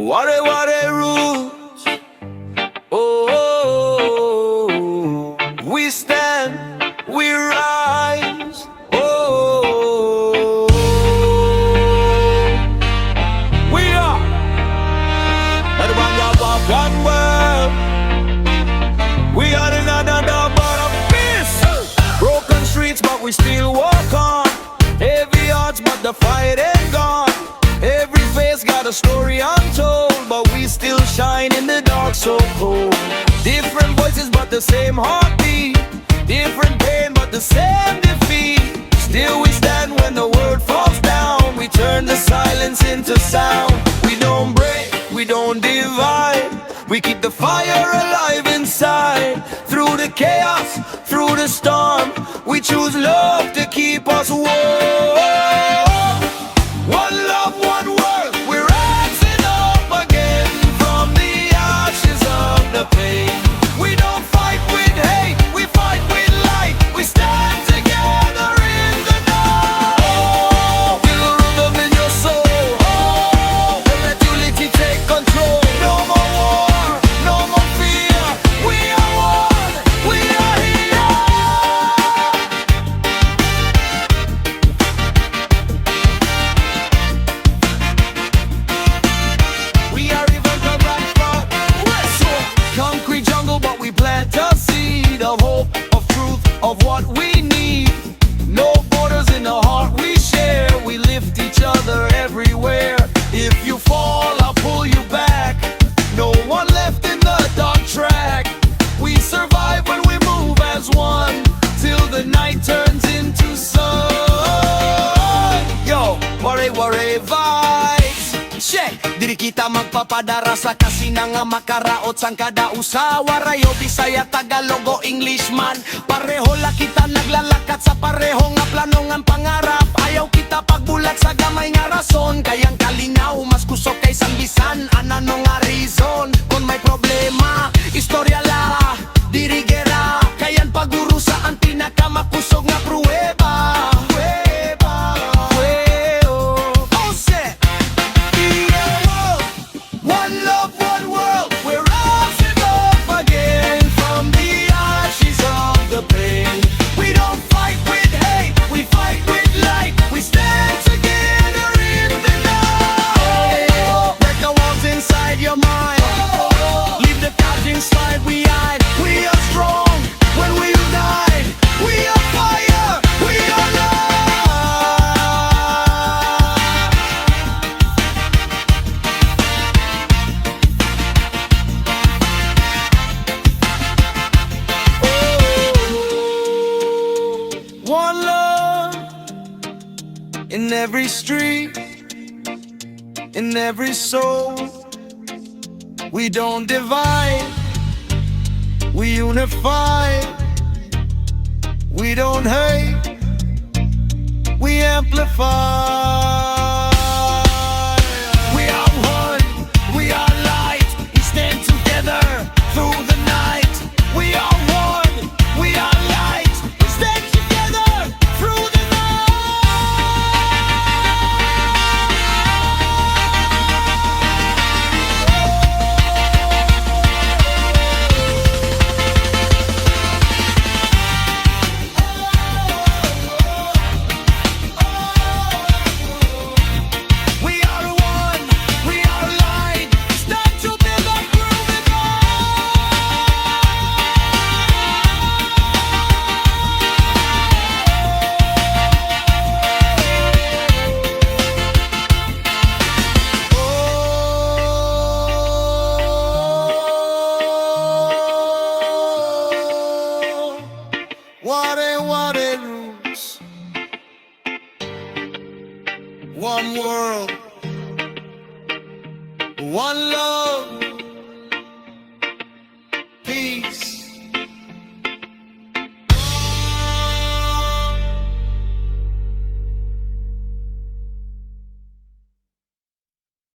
Waray Waray roots. Oh, oh, oh, we stand, we rise. Oh, we are the one world. We are another but of peace. Broken streets, but we still walk on. Heavy hearts, but the fight ain't gone. Every face got a story untold, but we still shine in the dark so cold. Different voices, but the same heartbeat. Different pain, but the same defeat. Still we stand when the world falls down. We turn the silence into sound. We don't break, we don't divide. We keep the fire alive inside. Through the chaos, through the storm, we choose love to keep us warm. One love, one world, we're rising up again from the ashes of the pain. We don't fight with hate, we fight with light. We stand together in the night. Oh, feel the rhythm in your soul. Oh, don't let unity take control. No more war, no more fear. We are one, we are here. We are even the right front. Concrete jungle, but we plant a seed of hope, of truth, of what we need. No borders in the heart we share. We lift each other everywhere. If you fall, I'll pull you back. No one left in the dark track. We survive when we move as one, till the night turns into sun. Yo, waray waray vibes. Check! Diri kita magpapadara sa kasinanga makaraot sang kada usa. Warayo, Bisaya, Tagalog o English man. Pareho la kita naglalakat sa pareho nga plano nga pangarap. Ayaw kita pagbulat sa gamay nga rason. Kayang kalinaw, mas kusok kay sang bisan. Anano nga reason? Kung may problema, istorya la, diri gera. Kayan paguro sa ang pinakamakusog nga pruweba. One love, one world, we're rising up again from the ashes of the pain. We don't fight with hate, we fight with light. We stand together in the night. Break the walls inside your mind. Leave the couch inside, we hide. We are strong when we unite. We are fire, we are love. One love in every street, in every soul. We don't divide, we unify. We don't hate, we amplify. We are one, we are light. We stand together through the night. We are one, we are light. We stand together through the We are one, we are light. Stand together through the Waray waray roots. One world, one love.